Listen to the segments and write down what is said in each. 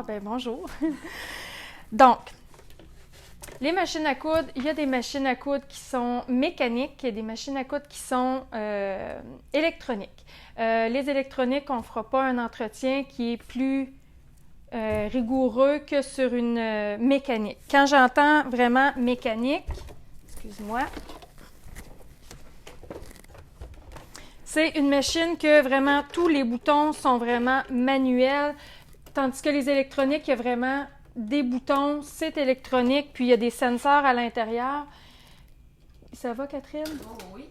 Ah, ben bonjour. Donc, les machines à coudre, il y a des machines à coudre qui sont mécaniques et des machines à coudre qui sont électroniques. Les électroniques, on ne fera pas un entretien qui est plus rigoureux que sur une mécanique. Quand j'entends vraiment mécanique, excuse-moi, c'est une machine que vraiment tous les boutons sont vraiment manuels, tandis que les électroniques, il y a vraiment des boutons, c'est électronique, puis il y a des senseurs à l'intérieur. Ça va, Catherine? Oh oui.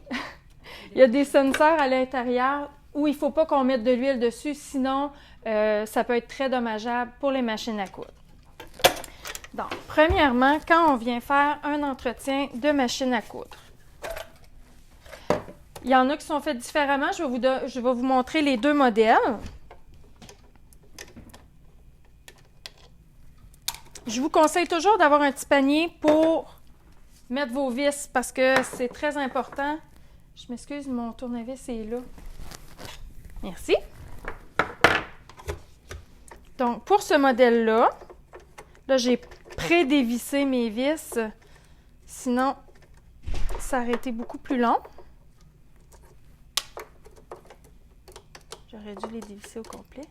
Il y a des senseurs à l'intérieur où il ne faut pas qu'on mette de l'huile dessus, sinon ça peut être très dommageable pour les machines à coudre. Donc, premièrement, quand on vient faire un entretien de machine à coudre, il y en a qui sont faits différemment. Je vais vous montrer les deux modèles. Je vous conseille toujours d'avoir un petit panier pour mettre vos vis parce que c'est très important. Je m'excuse, mon tournevis est là. Merci. Donc, pour ce modèle-là, j'ai pré-dévissé mes vis. Sinon, ça aurait été beaucoup plus long. J'aurais dû les dévisser au complet.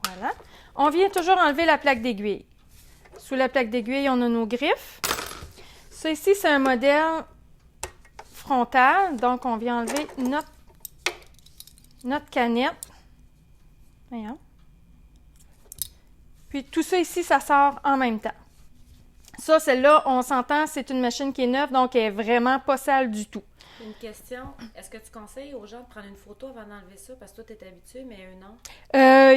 Voilà. On vient toujours enlever la plaque d'aiguille. Sous la plaque d'aiguille, on a nos griffes. Ça ici, c'est un modèle frontal. Donc, on vient enlever notre canette. Voyons. Puis, tout ça ici, ça sort en même temps. Ça, celle-là, on s'entend, c'est une machine qui est neuve, donc elle n'est vraiment pas sale du tout. Une question, est-ce que tu conseilles aux gens de prendre une photo avant d'enlever ça? Parce que toi, tu es habitué, mais eux, non.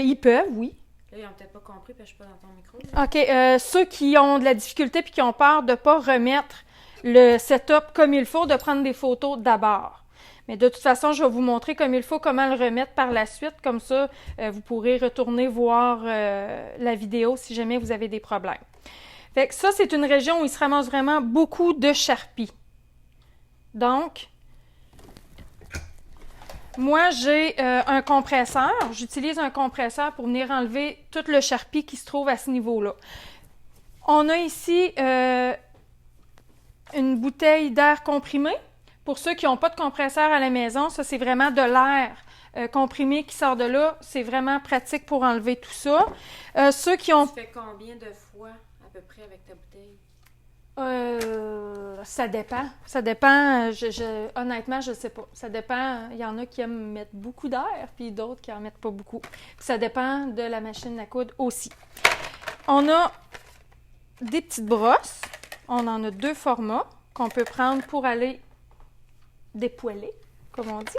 Ils peuvent, oui. Là, ils n'ont peut-être pas compris, parce que je ne suis pas dans ton micro. Là. OK. Ceux qui ont de la difficulté et qui ont peur de ne pas remettre le setup comme il faut, de prendre des photos d'abord. Mais de toute façon, je vais vous montrer comme il faut, comment le remettre par la suite. Comme ça, vous pourrez retourner voir la vidéo si jamais vous avez des problèmes. Fait que ça, c'est une région où il se ramasse vraiment beaucoup de charpie. Donc, moi, j'ai un compresseur. J'utilise un compresseur pour venir enlever tout le charpie qui se trouve à ce niveau-là. On a ici une bouteille d'air comprimé. Pour ceux qui n'ont pas de compresseur à la maison, ça, c'est vraiment de l'air comprimé qui sort de là. C'est vraiment pratique pour enlever tout ça. Ceux qui ont... Tu fais combien de fois à peu près avec ta bouteille? Ça dépend. Ça dépend. Honnêtement, je ne sais pas. Ça dépend. Il y en a qui aiment mettre beaucoup d'air, puis d'autres qui n'en mettent pas beaucoup. Puis ça dépend de la machine à coudre aussi. On a des petites brosses. On en a deux formats qu'on peut prendre pour aller dépoêler, comme on dit.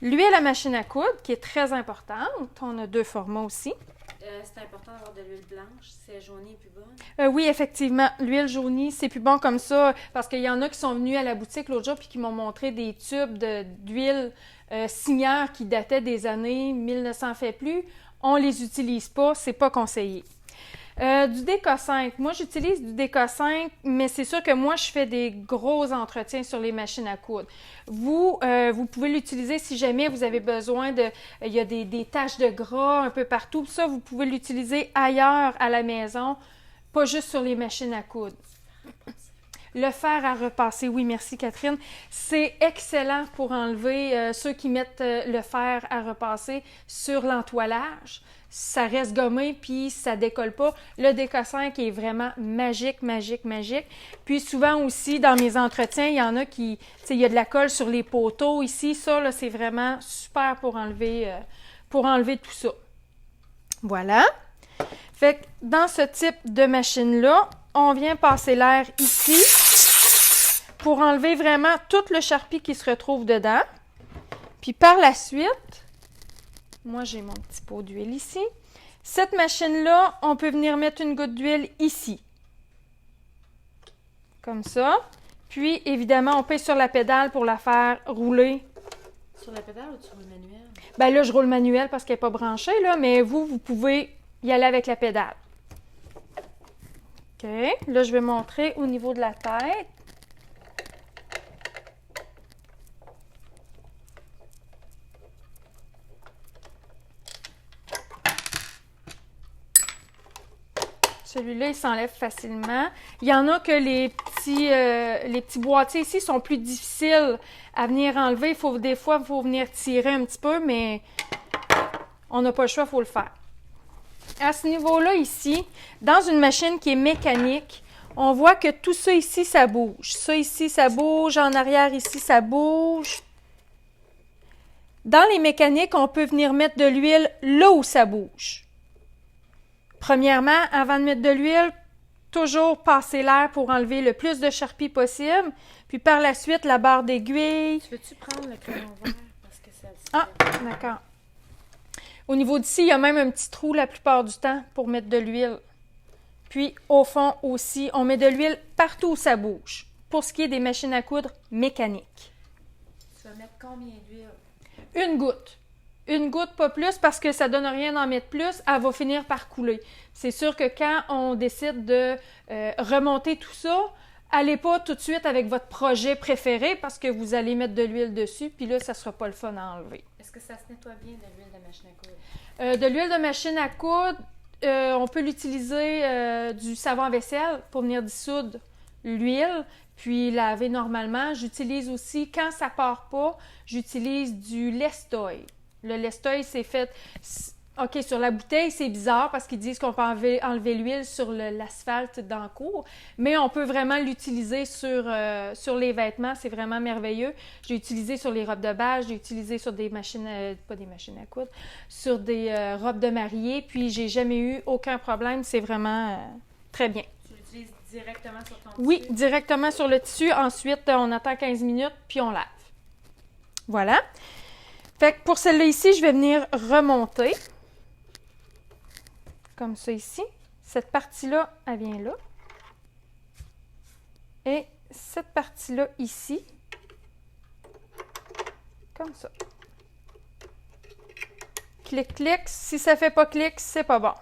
L'huile à machine à coudre, qui est très importante. On a deux formats aussi. C'est important d'avoir de l'huile blanche, c'est jauni et plus bonne. Oui, effectivement. L'huile jaunie, c'est plus bon comme ça parce qu'il y en a qui sont venus à la boutique l'autre jour puis qui m'ont montré des tubes d'huile Signeur qui dataient des années 1900 fait plus. On les utilise pas, c'est pas conseillé. Du DK5. Moi, j'utilise du DK5, mais c'est sûr que moi, je fais des gros entretiens sur les machines à coudre. Vous pouvez l'utiliser si jamais vous avez besoin de... Il y a des taches de gras un peu partout. Ça, vous pouvez l'utiliser ailleurs à la maison, pas juste sur les machines à coudre. Le fer à repasser, oui, merci Catherine. C'est excellent pour enlever ceux qui mettent le fer à repasser sur l'entoilage. Ça reste gommé puis ça décolle pas. Le DK5 est vraiment magique, magique, magique. Puis souvent aussi, dans mes entretiens, il y en a qui, tu sais, il y a de la colle sur les poteaux ici. Ça, là, c'est vraiment super pour enlever tout ça. Voilà. Fait que dans ce type de machine-là, on vient passer l'air ici pour enlever vraiment tout le charpie qui se retrouve dedans. Puis par la suite, moi j'ai mon petit pot d'huile ici. Cette machine-là, on peut venir mettre une goutte d'huile ici. Comme ça. Puis évidemment, on pèse sur la pédale pour la faire rouler. Sur la pédale ou tu roules manuel? Ben là, je roule manuel parce qu'elle n'est pas branchée, là, mais vous pouvez y aller avec la pédale. OK. Là, je vais montrer au niveau de la tête. Celui-là, il s'enlève facilement. Il y en a que les petits boîtiers ici sont plus difficiles à venir enlever. Des fois, il faut venir tirer un petit peu, mais on n'a pas le choix, il faut le faire. À ce niveau-là, ici, dans une machine qui est mécanique, on voit que tout ça ici, ça bouge. Ça ici, ça bouge. En arrière, ici, ça bouge. Dans les mécaniques, on peut venir mettre de l'huile là où ça bouge. Premièrement, avant de mettre de l'huile, toujours passer l'air pour enlever le plus de charpie possible. Puis par la suite, la barre d'aiguille. Tu veux-tu prendre le crayon vert? Parce que ça... Ah, d'accord. Au niveau d'ici, il y a même un petit trou la plupart du temps pour mettre de l'huile. Puis au fond aussi, on met de l'huile partout où ça bouge. Pour ce qui est des machines à coudre mécaniques. Tu vas mettre combien d'huile? Une goutte. Une goutte, pas plus, parce que ça donne rien d'en mettre plus, elle va finir par couler. C'est sûr que quand on décide de remonter tout ça, allez pas tout de suite avec votre projet préféré parce que vous allez mettre de l'huile dessus, puis là, ça sera pas le fun à enlever. Est-ce que ça se nettoie bien de l'huile de machine à coudre? De l'huile de machine à coudre, on peut l'utiliser du savon à vaisselle pour venir dissoudre l'huile, puis laver normalement. J'utilise aussi, quand ça part pas, j'utilise du Lestoil. Le Lestoil, c'est fait... OK, sur la bouteille, c'est bizarre parce qu'ils disent qu'on peut enlever l'huile sur l'asphalte dans le cours, mais on peut vraiment l'utiliser sur les vêtements. C'est vraiment merveilleux. J'ai utilisé sur les robes de bal, j'ai utilisé sur des machines... pas des machines à coudre, sur des robes de mariée, puis j'ai jamais eu aucun problème. C'est vraiment très bien. Tu l'utilises directement sur ton tissu? Oui, directement sur le tissu. Ensuite, on attend 15 minutes, puis on lave. Voilà. Fait que pour celle-là ici, je vais venir remonter. Comme ça ici. Cette partie-là, elle vient là. Et cette partie-là ici. Comme ça. Clic, clic. Si ça ne fait pas clic, c'est pas bon.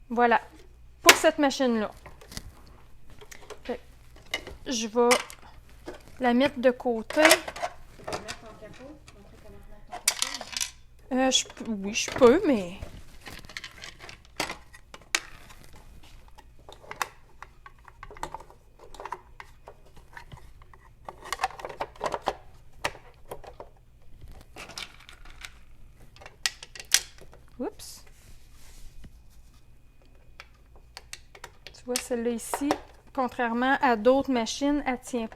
Voilà. Pour cette machine-là. Je vais la mettre de côté. Oui, je peux, mais... Oups. Tu vois, celle-là ici, contrairement à d'autres machines, il ne tient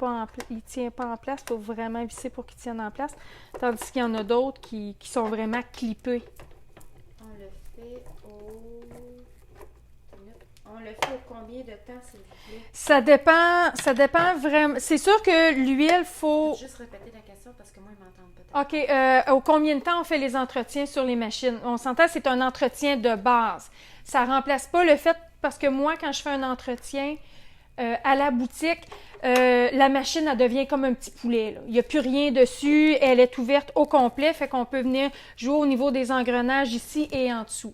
pas en place. Il faut vraiment visser pour qu'il tienne en place. Tandis qu'il y en a d'autres qui sont vraiment clippés. On le fait au combien de temps, s'il vous plaît? Ça dépend vraiment. C'est sûr que l'huile, faut... Je peux juste répéter la question parce que moi, ils m'entendent peut-être. OK. Au combien de temps on fait les entretiens sur les machines? On s'entend, c'est un entretien de base. Ça ne remplace pas le fait, parce que moi, quand je fais un entretien à la boutique, la machine, elle devient comme un petit poulet, là. Il n'y a plus rien dessus. Elle est ouverte au complet, fait qu'on peut venir jouer au niveau des engrenages ici et en dessous.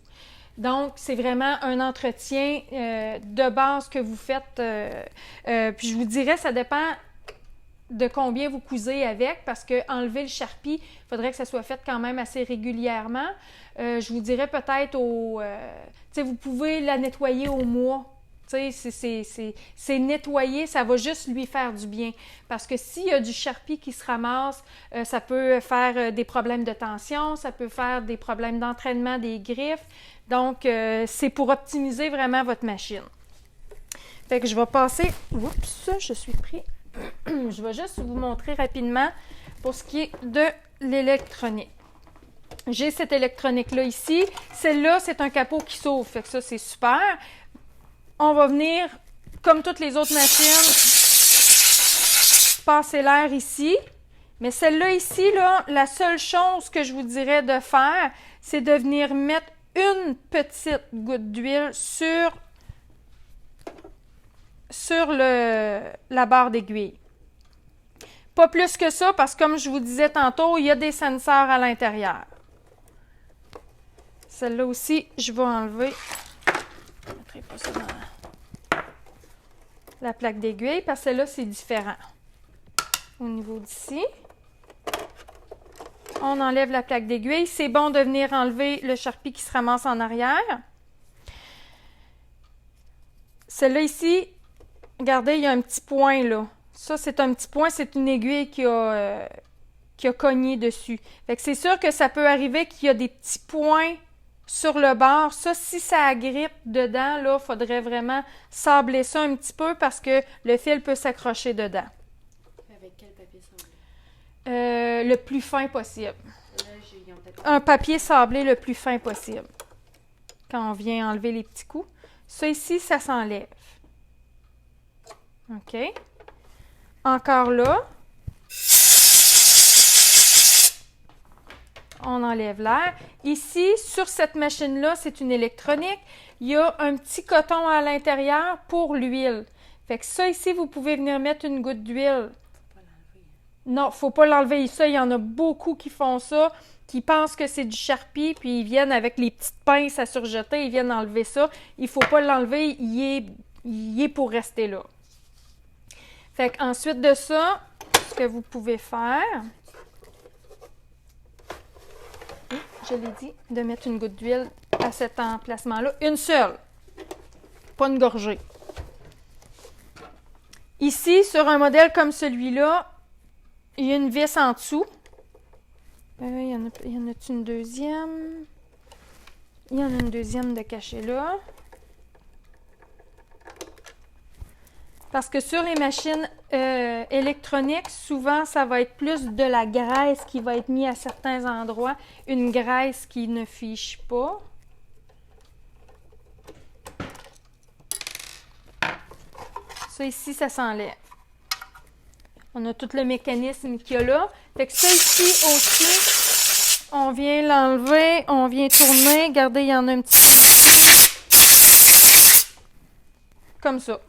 Donc, c'est vraiment un entretien de base que vous faites. Puis je vous dirais, ça dépend de combien vous cousez avec, parce que enlever le charpie, il faudrait que ça soit fait quand même assez régulièrement. Je vous dirais peut-être tu sais, vous pouvez la nettoyer au mois. Tu sais, c'est nettoyer, ça va juste lui faire du bien. Parce que s'il y a du charpie qui se ramasse, ça peut faire des problèmes de tension, ça peut faire des problèmes d'entraînement des griffes. Donc, c'est pour optimiser vraiment votre machine. Fait que je vais passer... Oups, je suis pris. Je vais juste vous montrer rapidement pour ce qui est de l'électronique. J'ai cette électronique-là ici. Celle-là, c'est un capot qui s'ouvre. Fait que ça, c'est super. On va venir, comme toutes les autres machines, passer l'air ici. Mais celle-là ici, là, la seule chose que je vous dirais de faire, c'est de venir mettre une petite goutte d'huile sur la barre d'aiguille. Pas plus que ça, parce que comme je vous disais tantôt, il y a des senseurs à l'intérieur. Celle-là aussi, je vais enlever. Je ne mettrai pas ça dans la plaque d'aiguille, parce que là, c'est différent. Au niveau d'ici. On enlève la plaque d'aiguille. C'est bon de venir enlever le charpie qui se ramasse en arrière. Celle-là ici, regardez, il y a un petit point là. Ça, c'est un petit point, c'est une aiguille qui a cogné dessus. Fait que c'est sûr que ça peut arriver qu'il y a des petits points sur le bord. Ça, si ça agrippe dedans, là, il faudrait vraiment sabler ça un petit peu parce que le fil peut s'accrocher dedans. Avec quel papier sablé? Le plus fin possible. Là, ils ont peut-être... Un papier sablé le plus fin possible. Quand on vient enlever les petits coups. Ça ici, ça s'enlève. OK. Encore là. On enlève l'air. Ici, sur cette machine-là, c'est une électronique. Il y a un petit coton à l'intérieur pour l'huile. Fait que ça, ici, vous pouvez venir mettre une goutte d'huile. Non, faut pas l'enlever. Ça, il y en a beaucoup qui font ça, qui pensent que c'est du charpie, puis ils viennent avec les petites pinces à surjeter, ils viennent enlever ça. Il faut pas l'enlever, il est pour rester là. Fait qu'ensuite de ça, ce que vous pouvez faire, je l'ai dit, de mettre une goutte d'huile à cet emplacement-là. Une seule, pas une gorgée. Ici, sur un modèle comme celui-là, il y a une vis en dessous. Il y en a une deuxième? Il y en a une deuxième de cachée là. Parce que sur les machines électroniques, souvent, ça va être plus de la graisse qui va être mise à certains endroits. Une graisse qui ne fiche pas. Ça ici, ça s'enlève. On a tout le mécanisme qu'il y a là. Fait que ça ici aussi, on vient l'enlever, on vient tourner. Regardez, il y en a un petit peu ici. Comme ça.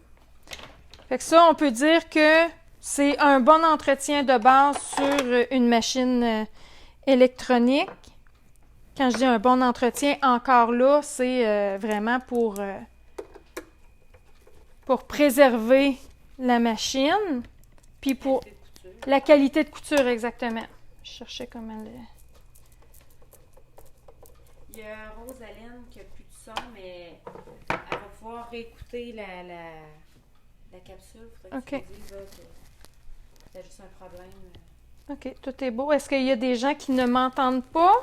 Fait que ça, on peut dire que c'est un bon entretien de base sur une machine électronique. Quand je dis un bon entretien, encore là, c'est vraiment pour préserver la machine. Puis pour la qualité de couture, exactement. Je cherchais comment le... Il y a Rosaline qui n'a plus de son, mais elle va pouvoir réécouter la capsule. Faudrait que tu lui dises là, que t'as juste un problème. OK, tout est beau. Est-ce qu'il y a des gens qui ne m'entendent pas?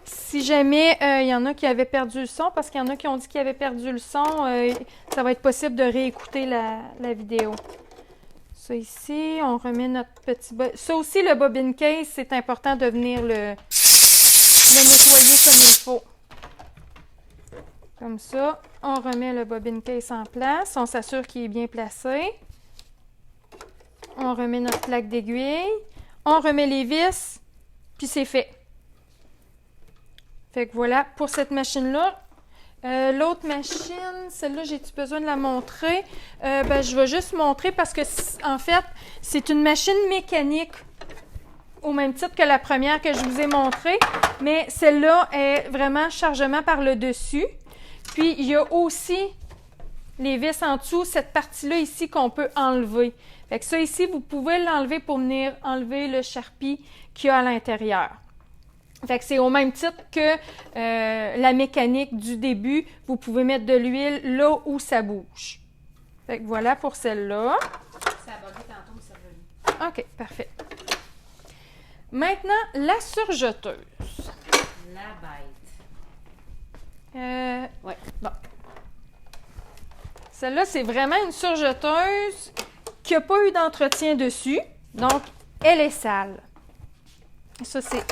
Si jamais il y en a qui avaient perdu le son, parce qu'il y en a qui ont dit qu'ils avaient perdu le son, ça va être possible de réécouter la vidéo. Ça ici, on remet notre petit... Ça aussi, le bobbin case, c'est important de venir le nettoyer comme il faut. Comme ça, on remet le bobbin case en place. On s'assure qu'il est bien placé. On remet notre plaque d'aiguille. On remet les vis, puis c'est fait. Fait que voilà pour cette machine-là. L'autre machine, celle-là, j'ai-tu besoin de la montrer? Je vais juste montrer parce que, en fait, c'est une machine mécanique au même titre que la première que je vous ai montrée, mais celle-là est vraiment chargement par le dessus. Puis, il y a aussi les vis en dessous, cette partie-là ici qu'on peut enlever. Fait que ça ici, vous pouvez l'enlever pour venir enlever le charpie qu'il y a à l'intérieur. Fait que c'est au même titre que la mécanique du début. Vous pouvez mettre de l'huile là où ça bouge. Fait que voilà pour celle-là. Ça a bugué tantôt, mais c'est revenu. OK, parfait. Maintenant, la surjeteuse. La bête. Ouais, bon. Celle-là, c'est vraiment une surjeteuse qui n'a pas eu d'entretien dessus. Donc, elle est sale. Ça, c'est...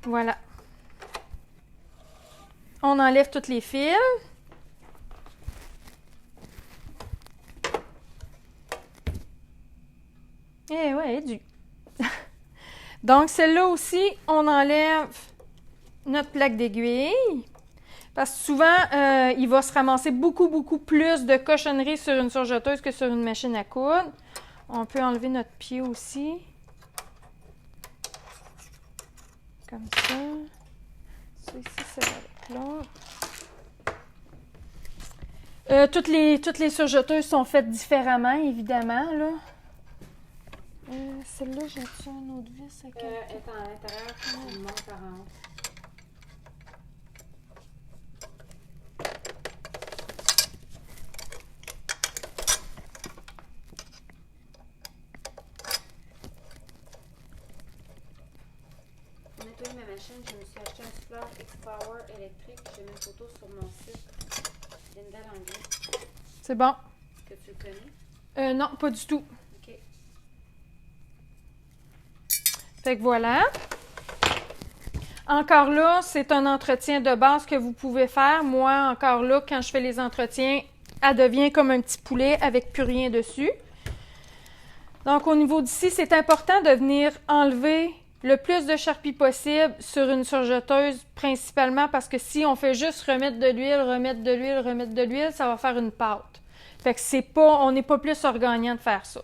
Voilà. On enlève tous les fils. Eh ouais, elle est due. Donc, celle-là aussi, on enlève notre plaque d'aiguille. Parce que souvent, il va se ramasser beaucoup, beaucoup plus de cochonneries sur une surjeteuse que sur une machine à coudre. On peut enlever notre pied aussi. Comme ça. Ça ici, ça va avec l'autre. Toutes les surjeteuses sont faites différemment, évidemment, là. Celle-là, j'ai-tu un autre vis? Elle est à l'intérieur, puis monte par en haut. Pour nettoyer ma machine, je me suis acheté un souffleur X-Power électrique. J'ai mis une photo sur mon site. Linda Langlais. C'est bon. Est-ce que tu le connais? Non, pas du tout. OK. Fait que voilà. Encore là, c'est un entretien de base que vous pouvez faire. Moi, encore là, quand je fais les entretiens, elle devient comme un petit poulet avec plus rien dessus. Donc, au niveau d'ici, c'est important de venir enlever le plus de charpie possible sur une surjeteuse, principalement parce que si on fait juste remettre de l'huile, remettre de l'huile, remettre de l'huile, ça va faire une pâte. Fait que c'est pas, on n'est pas plus gagnant de faire ça.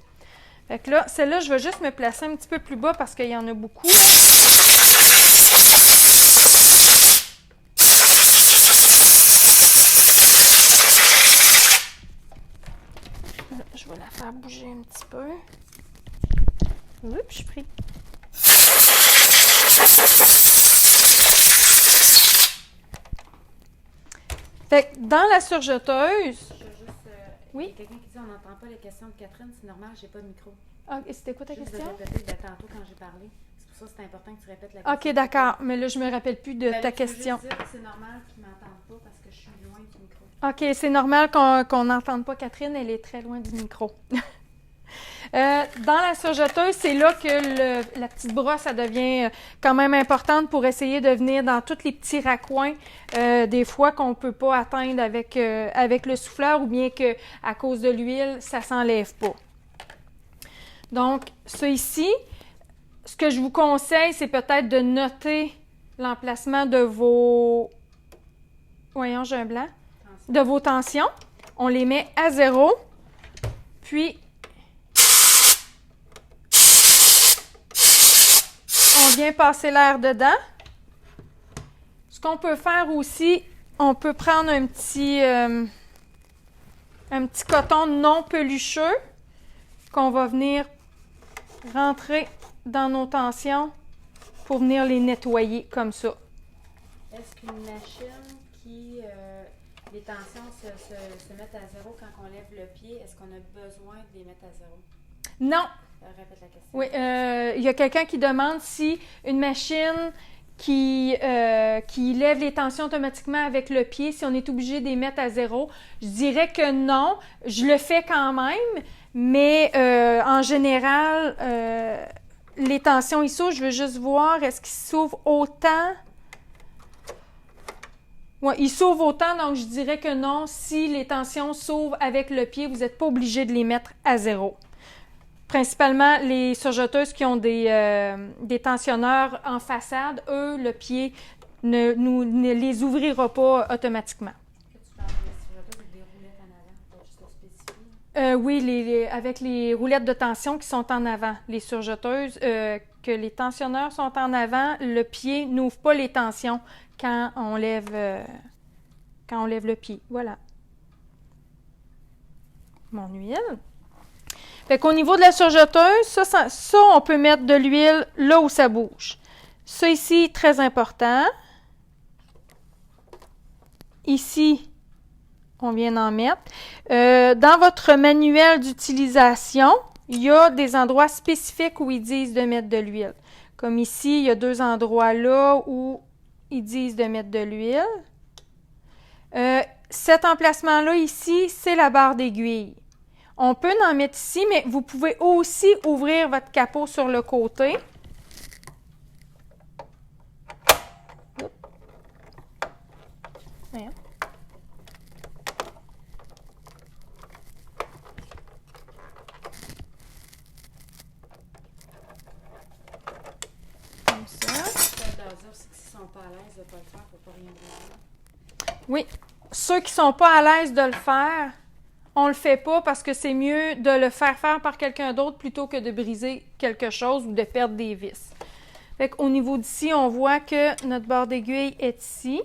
Fait que là, celle-là, je vais juste me placer un petit peu plus bas parce qu'il y en a beaucoup. Je vais la faire bouger un petit peu. Oups, je suis pris. Fait que dans la surjeteuse... Je veux juste... Oui? Il y a quelqu'un qui dit on n'entend pas les questions de Catherine. C'est normal, j'ai pas de micro. Ah, et c'était quoi ta Juste question? de répéter tantôt quand j'ai parlé. C'est pour ça que c'est important que tu répètes la question. OK, d'accord. Mais là, je me rappelle plus de Ben, ta tu veux question. juste dire que c'est normal qu'ils m'entendent pas parce que je suis loin du micro. OK, c'est normal qu'on n'entende pas Catherine. Elle est très loin du micro. Dans la surjeteuse, c'est là que la petite brosse, ça devient quand même importante pour essayer de venir dans tous les petits raccoins, des fois qu'on ne peut pas atteindre avec le souffleur ou bien qu'à cause de l'huile, ça ne s'enlève pas. Donc, ça ici, ce que je vous conseille, c'est peut-être de noter l'emplacement de vos... Voyons, j'ai un blanc. De vos tensions. On les met à 0, puis... On vient passer l'air dedans. Ce qu'on peut faire aussi, on peut prendre un petit coton non pelucheux qu'on va venir rentrer dans nos tensions pour venir les nettoyer comme ça. Est-ce qu'une machine qui... les tensions se mettent à 0 quand on lève le pied, est-ce qu'on a besoin de les mettre à 0? Non. Répète la question. Oui, il y a quelqu'un qui demande si une machine qui lève les tensions automatiquement avec le pied, si on est obligé de les mettre à 0. Je dirais que non. Je le fais quand même, mais en général, les tensions, ils s'ouvrent. Je veux juste voir, est-ce qu'ils s'ouvrent autant? Oui, ils s'ouvrent autant, donc je dirais que non. Si les tensions s'ouvrent avec le pied, vous n'êtes pas obligé de les mettre à 0. Principalement, les surjeteuses qui ont des tensionneurs en façade, eux, le pied ne les ouvrira pas automatiquement. Est-ce que tu parles de surjeteuses avec des roulettes en avant, juste le spécifier? Oui, avec les roulettes de tension qui sont en avant. Les surjeteuses, que les tensionneurs sont en avant, le pied n'ouvre pas les tensions quand on lève le pied. Voilà. Mon huile. Fait qu'au niveau de la surjeteuse, ça, on peut mettre de l'huile là où ça bouge. Ça ici, très important. Ici, on vient d'en mettre. Dans votre manuel d'utilisation, il y a des endroits spécifiques où ils disent de mettre de l'huile. Comme ici, il y a 2 endroits là où ils disent de mettre de l'huile. Cet emplacement-là ici, c'est la barre d'aiguille. On peut en mettre ici, mais vous pouvez aussi ouvrir votre capot sur le côté. Voyons. Comme ça. S'ils sont pas à l'aise de ne pas le faire, il ne faut pas rien dire. Oui. Ceux qui ne sont pas à l'aise de le faire, on le fait pas parce que c'est mieux de le faire par quelqu'un d'autre plutôt que de briser quelque chose ou de perdre des vis. Fait qu'au niveau d'ici, on voit que notre barre d'aiguille est ici.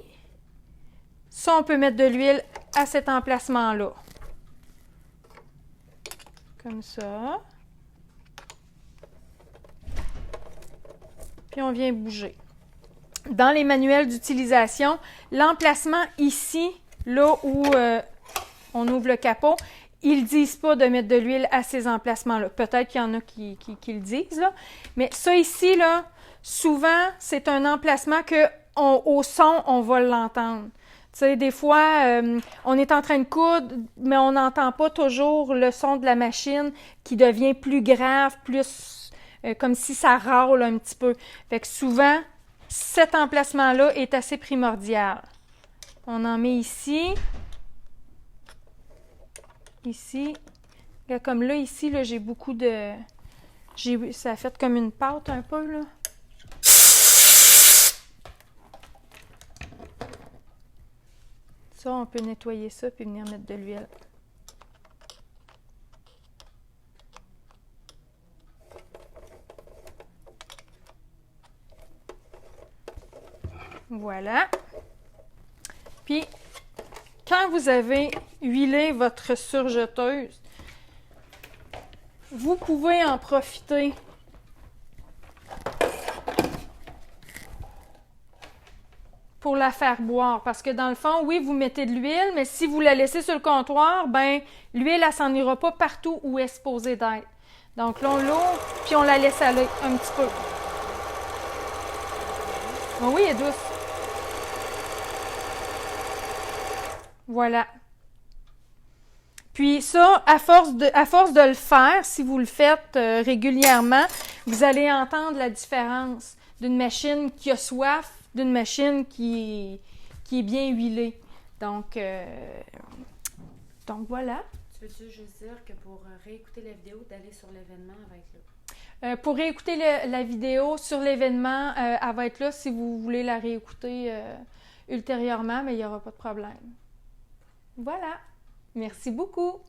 Ça, on peut mettre de l'huile à cet emplacement-là. Comme ça. Puis on vient bouger. Dans les manuels d'utilisation, l'emplacement ici, là où on ouvre le capot, ils ne disent pas de mettre de l'huile à ces emplacements-là. Peut-être qu'il y en a qui le disent, là. Mais ça ici, là, souvent, c'est un emplacement que au son, on va l'entendre. Tu sais, des fois, on est en train de coudre, mais on n'entend pas toujours le son de la machine qui devient plus grave, plus comme si ça râle un petit peu. Fait que souvent, cet emplacement-là est assez primordial. On en met ici. Ici. Là, comme là, ici, là, j'ai beaucoup de... Ça a fait comme une pâte un peu, là. Ça, on peut nettoyer ça puis venir mettre de l'huile. Voilà. Puis, quand vous avez huilé votre surjeteuse, vous pouvez en profiter pour la faire boire. Parce que dans le fond, oui, vous mettez de l'huile, mais si vous la laissez sur le comptoir, ben l'huile, elle s'en ira pas partout où elle est supposée d'être. Donc là, on l'ouvre, puis on la laisse aller un petit peu. Bon, oui, elle est douce. Voilà. Puis ça, à force de le faire, si vous le faites régulièrement, vous allez entendre la différence d'une machine qui a soif, d'une machine qui est bien huilée. Donc voilà. Tu veux-tu juste dire que pour réécouter la vidéo, d'aller sur l'événement, elle va être là? Pour réécouter la vidéo sur l'événement, elle va être là si vous voulez la réécouter ultérieurement, mais il n'y aura pas de problème. Voilà. Merci beaucoup.